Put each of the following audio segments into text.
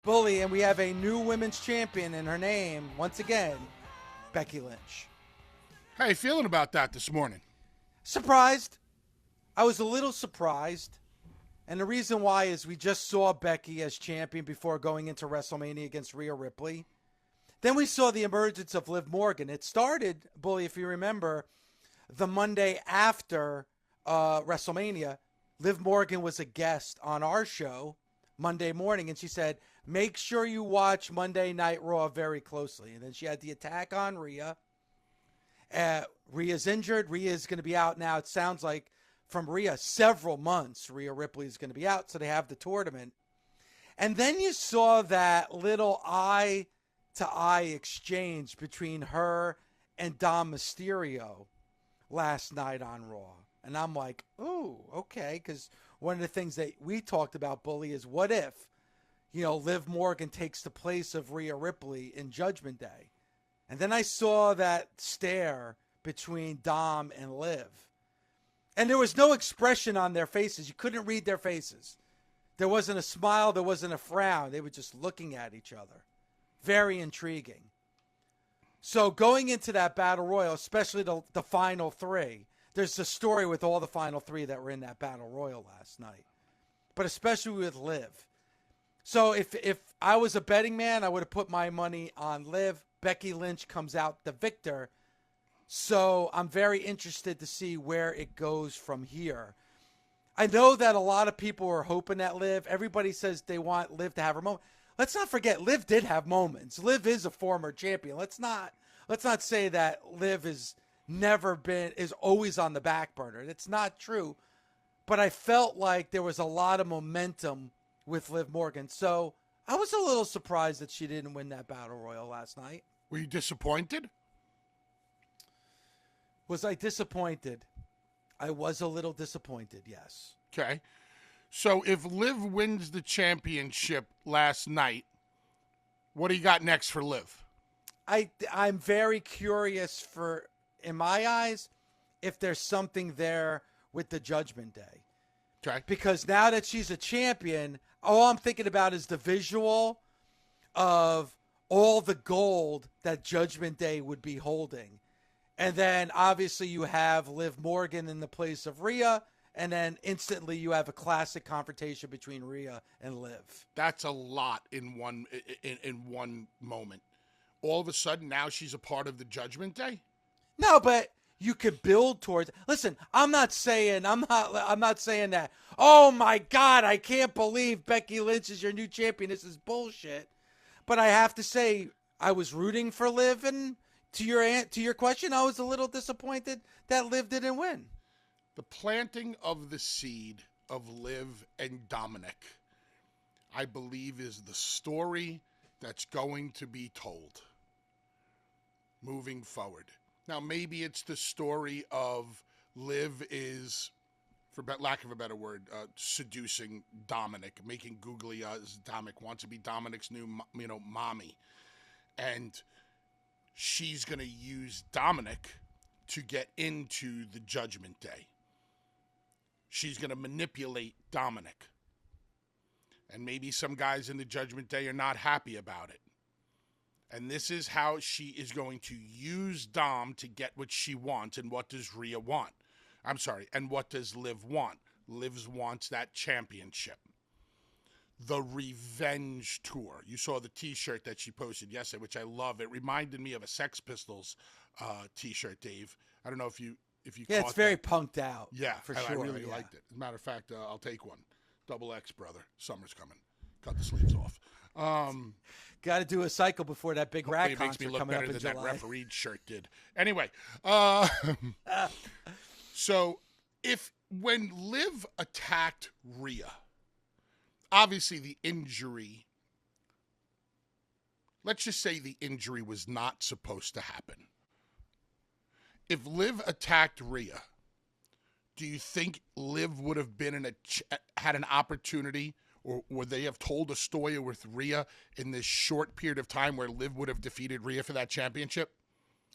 Bully, and we have a new women's champion in her name, once again, Becky Lynch. How you feeling about that this morning? Surprised. I was a little surprised. And the reason why is we just saw Becky as champion before going into WrestleMania against Rhea Ripley. Then we saw the emergence of Liv Morgan. It started, Bully, if you remember, the Monday after WrestleMania. Liv Morgan was a guest on our show Monday morning, and she said, make sure you watch Monday Night Raw very closely. And then she had the attack on Rhea. Rhea's injured. Rhea's going to be out now, it sounds like, from Rhea several months. Rhea Ripley is going to be out, so they have the tournament. And then you saw that little eye-to-eye exchange between her and Dom Mysterio last night on Raw. And I'm like, ooh, okay, because one of the things that we talked about, Bully, is what if, Liv Morgan takes the place of Rhea Ripley in Judgment Day. And then I saw that stare between Dom and Liv. And there was no expression on their faces. You couldn't read their faces. There wasn't a smile. There wasn't a frown. They were just looking at each other. Very intriguing. So going into that Battle Royal, especially the final three, there's a story with all the final three that were in that Battle Royal last night. But especially with Liv. So if I was a betting man, I would have put my money on Liv. Becky Lynch comes out the victor. So I'm very interested to see where it goes from here. I know that a lot of people are hoping that Liv, everybody says they want Liv to have her moment. Let's not forget, Liv did have moments. Liv is a former champion. Let's not say that Liv is always on the back burner. It's not true. But I felt like there was a lot of momentum with Liv Morgan. So I was a little surprised that she didn't win that Battle Royal last night. Were you disappointed? Was I disappointed? I was a little disappointed, yes. Okay. So if Liv wins the championship last night, what do you got next for Liv? I'm very curious in my eyes, if there's something there with the Judgment Day. Okay. Because now that she's a champion, all I'm thinking about is the visual of all the gold that Judgment Day would be holding. And then, obviously, you have Liv Morgan in the place of Rhea. And then, instantly, you have a classic confrontation between Rhea and Liv. That's a lot in one moment. All of a sudden, now she's a part of the Judgment Day? No, but you could build towards. Listen, I'm not saying that. Oh, my God, I can't believe Becky Lynch is your new champion. This is bullshit. But I have to say, I was rooting for Liv, and to your question, I was a little disappointed that Liv didn't win. The planting of the seed of Liv and Dominic, I believe, is the story that's going to be told moving forward. Now, maybe it's the story of Liv is, for lack of a better word, seducing Dominic, making googly eyes. Dominic wants to be Dominic's new, mommy. And she's going to use Dominic to get into the Judgment Day. She's going to manipulate Dominic. And maybe some guys in the Judgment Day are not happy about it. And this is how she is going to use Dom to get what she wants. And what does Rhea want? And what does Liv want? Liv wants that championship. The Revenge Tour. You saw the T-shirt that she posted yesterday, which I love. It reminded me of a Sex Pistols T-shirt, Dave. I don't know if you yeah, caught it's very that. punked out. Yeah, for I sure. really liked it. As a matter of fact, I'll take one. Double X, brother. Summer's coming. Cut the sleeves off. Got to do a cycle before that big rat it makes me concert look coming up better in than July. that refereed shirt did. Anyway, so when Liv attacked Rhea, obviously the injury, let's just say the injury was not supposed to happen. If Liv attacked Rhea, do you think Liv would have been had an opportunity, or would they have told a story with Rhea in this short period of time where Liv would have defeated Rhea for that championship?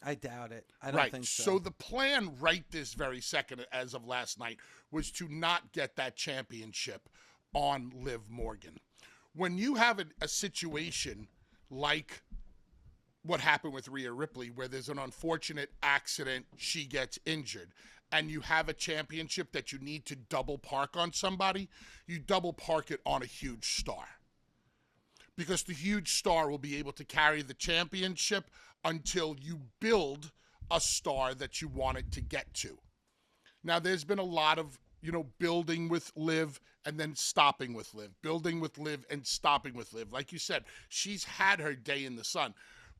I doubt it. I don't think so. So the plan right this very second, as of last night, was to not get that championship on Liv Morgan. when you have a situation like what happened with Rhea Ripley, where there's an unfortunate accident, she gets injured, and you have a championship that you need to double park on somebody, you double park it on a huge star. Because the huge star will be able to carry the championship until you build a star that you want it to get to. Now, there's been a lot of, building with Liv and then stopping with Liv, building with Liv and stopping with Liv. Like you said, she's had her day in the sun.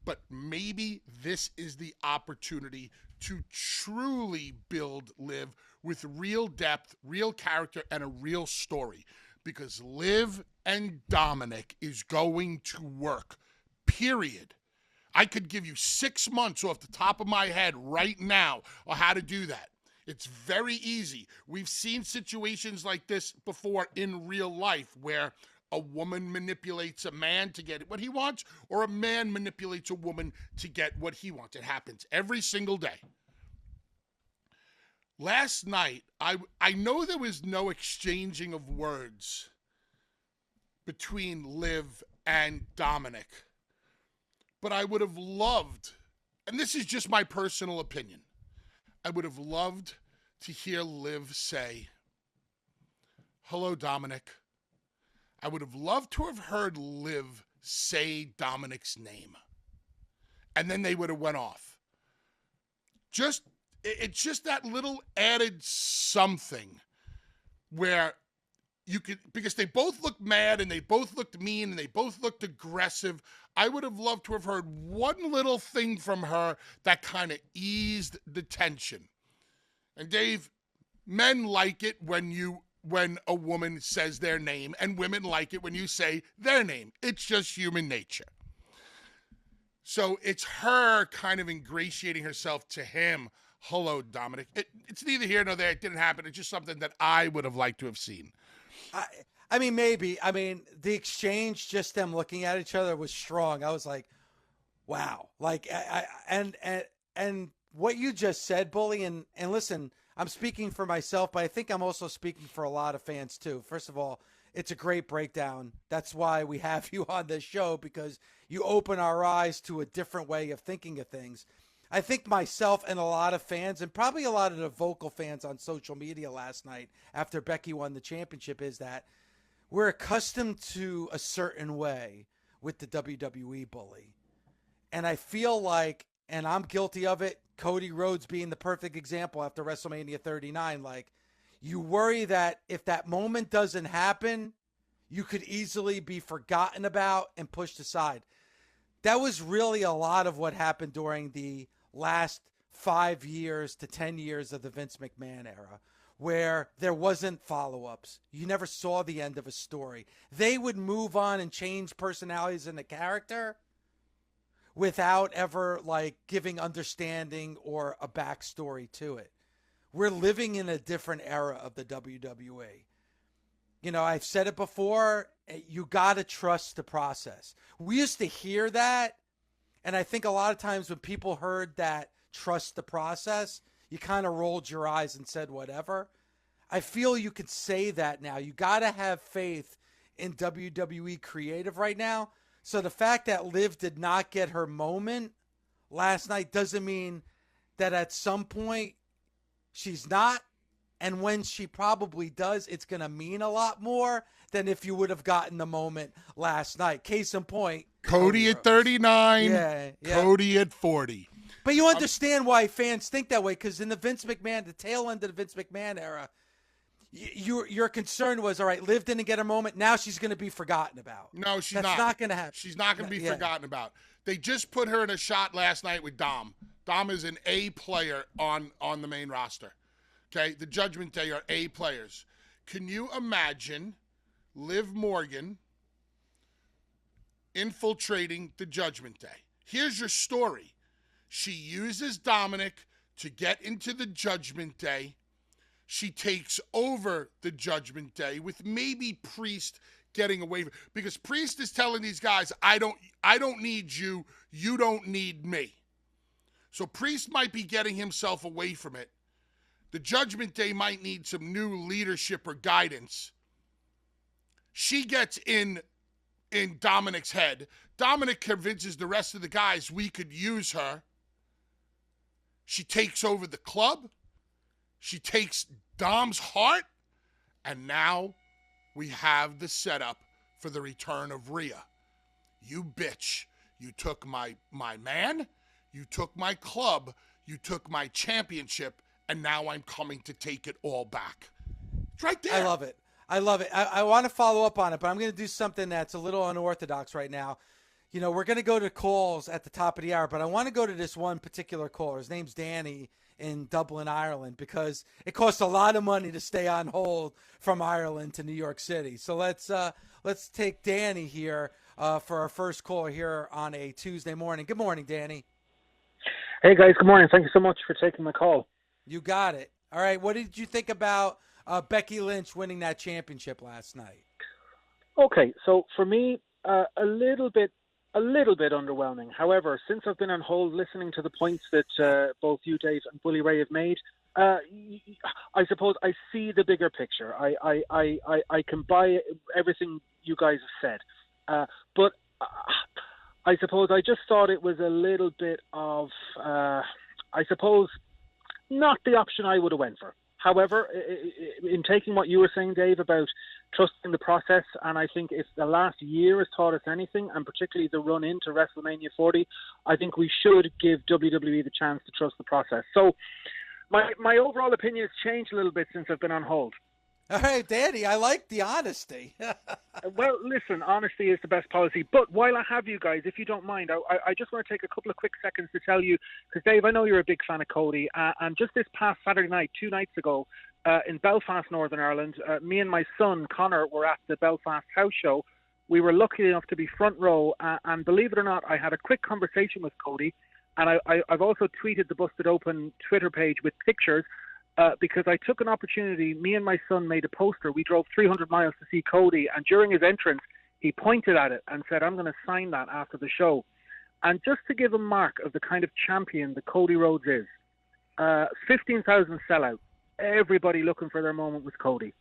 But maybe this is the opportunity to truly build Liv with real depth, real character, and a real story. Because Liv and Dominic is going to work, period. I could give you 6 months off the top of my head right now on how to do that. It's very easy. We've seen situations like this before in real life where a woman manipulates a man to get what he wants, or a man manipulates a woman to get what he wants. It happens every single day. Last night, I know there was no exchanging of words between Liv and Dominic, but I would have loved, and this is just my personal opinion, I would have loved to hear Liv say, "Hello, Dominic." I would have loved to have heard Liv say Dominic's name. And then they would have went off. It's just that little added something where you could, because they both looked mad and they both looked mean and they both looked aggressive. I would have loved to have heard one little thing from her that kind of eased the tension. And Dave, men like it when a woman says their name, and women like it when you say their name. It's just human nature. So it's her kind of ingratiating herself to him. Hello, Dominic. It's neither here nor there. It didn't happen. It's just something that I would have liked to have seen. I mean, maybe. I mean, the exchange, just them looking at each other, was strong. I was like, wow. Like, and what you just said, Bully, and listen, I'm speaking for myself, but I think I'm also speaking for a lot of fans too. First of all, it's a great breakdown. That's why we have you on this show, because you open our eyes to a different way of thinking of things. I think myself and a lot of fans, and probably a lot of the vocal fans on social media last night after Becky won the championship, is that we're accustomed to a certain way with the WWE, Bully. And I feel like, and I'm guilty of it, Cody Rhodes being the perfect example after WrestleMania 39, like, you worry that if that moment doesn't happen, you could easily be forgotten about and pushed aside. That was really a lot of what happened during the last 5 years to 10 years of the Vince McMahon era, where there wasn't follow-ups. You never saw the end of a story. They would move on and change personalities in the character without ever like giving understanding or a backstory to it. We're living in a different era of the WWE. I've said it before, you got to trust the process. We used to hear that, and I think a lot of times when people heard that trust the process, you kind of rolled your eyes and said whatever. I feel you could say that now. You got to have faith in WWE creative right now. So the fact that Liv did not get her moment last night doesn't mean that at some point she's not. And when she probably does, it's going to mean a lot more than if you would have gotten the moment last night. Case in point, Cody at 39, yeah. Cody at 40. But you understand why fans think that way, because in the tail end of the Vince McMahon era, your concern was, all right, Liv didn't get her moment. Now she's going to be forgotten about. No, she's not. That's not going to happen. She's not going to be forgotten about. They just put her in a shot last night with Dom. Dom is an A player on the main roster. Okay, the Judgment Day are A players. Can you imagine Liv Morgan infiltrating the Judgment Day? Here's your story. She uses Dominic to get into the Judgment Day. She takes over the Judgment Day with maybe Priest getting away from, because Priest is telling these guys, I don't need you, you don't need me. So Priest might be getting himself away from it. The Judgment Day might need some new leadership or guidance. She gets in in Dominic's head. Dominic convinces the rest of the guys we could use her. She takes over the club. She takes Dom's heart. And now we have the setup for the return of Rhea. You bitch. You took my man. You took my club. You took my championship. And now I'm coming to take it all back. It's right there. I love it. I love it. I want to follow up on it, but I'm going to do something that's a little unorthodox right now. You know, we're going to go to calls at the top of the hour, but I want to go to this one particular caller. His name's Danny in Dublin, Ireland, because it costs a lot of money to stay on hold from Ireland to New York City. So let's take Danny here for our first call here on a Tuesday morning. Good morning, Danny. Hey, guys. Good morning. Thank you so much for taking my call. You got it. All right. What did you think about Becky Lynch winning that championship last night? Okay, so for me, a little bit underwhelming. However, since I've been on hold listening to the points that both you, Dave, and Bully Ray have made, I suppose I see the bigger picture. I can buy everything you guys have said. But I suppose I just thought it was a little bit of, I suppose, not the option I would have went for. However, in taking what you were saying, Dave, about trusting the process, and I think if the last year has taught us anything, and particularly the run into WrestleMania 40, I think we should give WWE the chance to trust the process. So my overall opinion has changed a little bit since I've been on hold. All right, Danny, I like the honesty. Well, listen, honesty is the best policy. But while I have you guys, if you don't mind, I just want to take a couple of quick seconds to tell you, because Dave, I know you're a big fan of Cody, and just this past Saturday night, 2 nights ago, in Belfast, Northern Ireland, me and my son, Connor, were at the Belfast house show. We were lucky enough to be front row, and believe it or not, I had a quick conversation with Cody, and I've also tweeted the Busted Open Twitter page with pictures, because I took an opportunity. Me and my son made a poster. We drove 300 miles to see Cody, and during his entrance, he pointed at it and said, "I'm going to sign that after the show." And just to give a mark of the kind of champion that Cody Rhodes is, 15,000 sellout, everybody looking for their moment with Cody.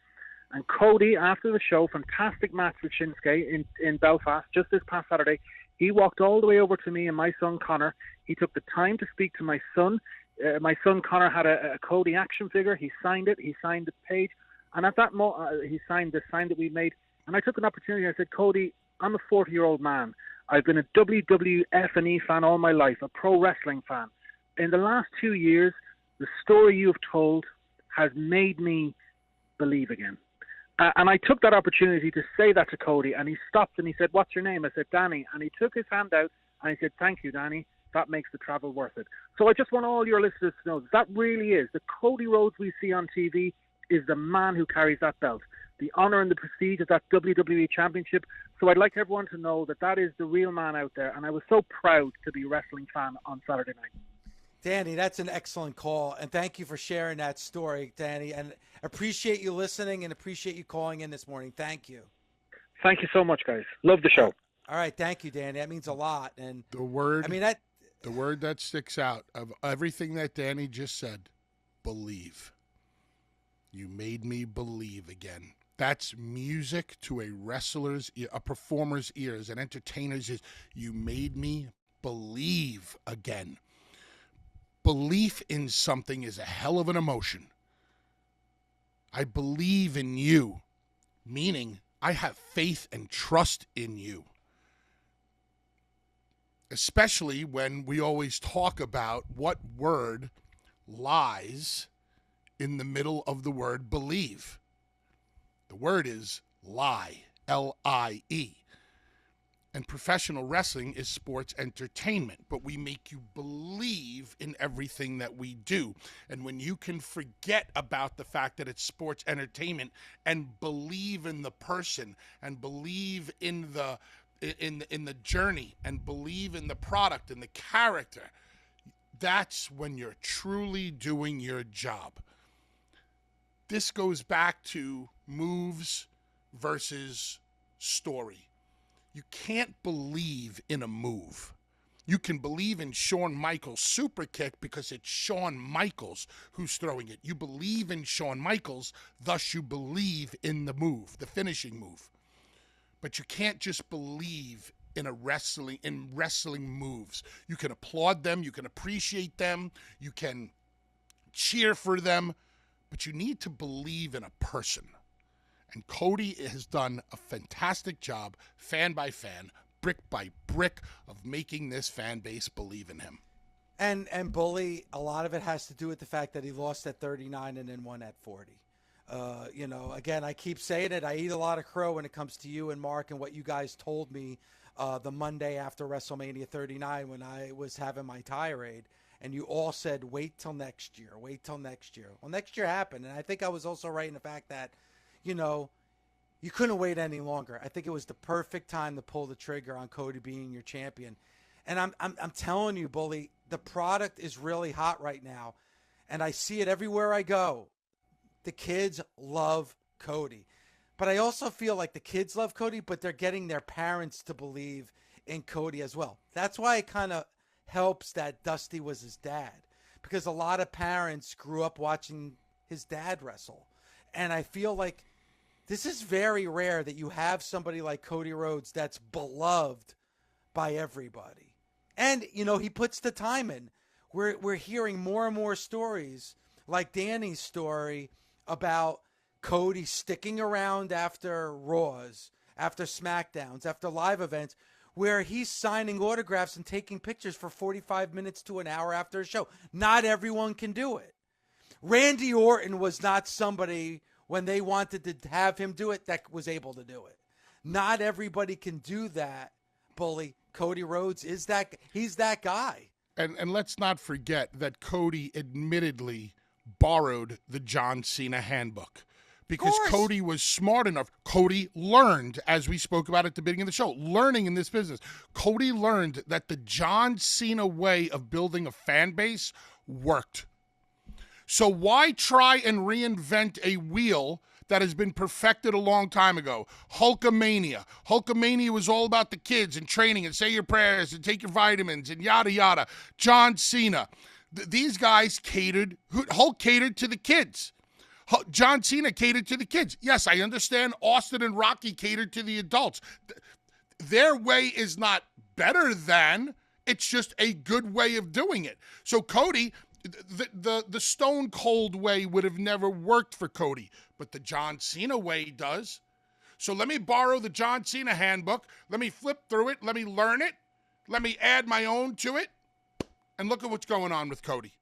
And Cody, after the show, fantastic match with Shinsuke in Belfast just this past Saturday, he walked all the way over to me and my son Connor. He took the time to speak to my son. My son Connor had a Cody action figure. He signed it. He signed the page. And at that moment, he signed the sign that we made. And I took an opportunity. I said, Cody, I'm a 40-year-old man. I've been a WWF&E fan all my life, a pro wrestling fan. In the last 2 years, the story you have told has made me believe again. And I took that opportunity to say that to Cody. And he stopped and he said, "What's your name?" I said, "Danny." And he took his hand out and he said, "Thank you, Danny. That makes the travel worth it." So I just want all your listeners to know that really is. The Cody Rhodes we see on TV is the man who carries that belt, the honor and the prestige of that WWE Championship. So I'd like everyone to know that that is the real man out there. And I was so proud to be a wrestling fan on Saturday night. Danny, that's an excellent call. And thank you for sharing that story, Danny. And appreciate you listening and appreciate you calling in this morning. Thank you. Thank you so much, guys. Love the show. All right. Thank you, Danny. That means a lot. And the word that sticks out of everything that Danny just said, believe. You made me believe again. That's music to a wrestler's ear, a performer's ears, an entertainer's ears. You made me believe again. Belief in something is a hell of an emotion. I believe in you, meaning I have faith and trust in you. Especially when we always talk about what word lies in the middle of the word believe. The word is lie, L-I-E. And professional wrestling is sports entertainment, but we make you believe in everything that we do. And when you can forget about the fact that it's sports entertainment and believe in the person and believe in the journey and believe in the product and the character, that's when you're truly doing your job. This goes back to moves versus story. You can't believe in a move. You can believe in Shawn Michaels' super kick because it's Shawn Michaels who's throwing it. You believe in Shawn Michaels, thus you believe in the move, the finishing move. but you can't just believe in wrestling moves. You can applaud them, you can appreciate them, you can cheer for them, but you need to believe in a person. And Cody has done a fantastic job, fan by fan, brick by brick, of making this fan base believe in him. And Bully, a lot of it has to do with the fact that he lost at 39 and then won at 40. Again, I keep saying it. I eat a lot of crow when it comes to you and Mark and what you guys told me the Monday after WrestleMania 39 when I was having my tirade. And you all said, wait till next year. Wait till next year. Well, next year happened. And I think I was also right in the fact that, you couldn't wait any longer. I think it was the perfect time to pull the trigger on Cody being your champion. And I'm telling you, Bully, the product is really hot right now. And I see it everywhere I go. The kids love Cody. But I also feel like the kids love Cody, but they're getting their parents to believe in Cody as well. That's why it kind of helps that Dusty was his dad. Because a lot of parents grew up watching his dad wrestle. And I feel like this is very rare that you have somebody like Cody Rhodes that's beloved by everybody. And, he puts the time in. We're hearing more and more stories, like Danny's story about Cody sticking around after Raws, after SmackDowns, after live events, where he's signing autographs and taking pictures for 45 minutes to an hour after a show. Not everyone can do it. Randy Orton was not somebody, when they wanted to have him do it, that was able to do it. Not everybody can do that, Bully. Cody Rhodes he's that guy. And let's not forget that Cody admittedly borrowed the John Cena handbook. Because Cody was smart enough. Cody learned, as we spoke about at the beginning of the show, learning in this business. Cody learned that the John Cena way of building a fan base worked. So why try and reinvent a wheel that has been perfected a long time ago? Hulkamania. Hulkamania was all about the kids and training and say your prayers and take your vitamins and yada, yada. John Cena. These guys Hulk catered to the kids. John Cena catered to the kids. Yes, I understand Austin and Rocky catered to the adults. Their way is not better than, it's just a good way of doing it. So Cody, the Stone Cold way would have never worked for Cody, but the John Cena way does. So let me borrow the John Cena handbook. Let me flip through it. Let me learn it. Let me add my own to it. And look at what's going on with Cody.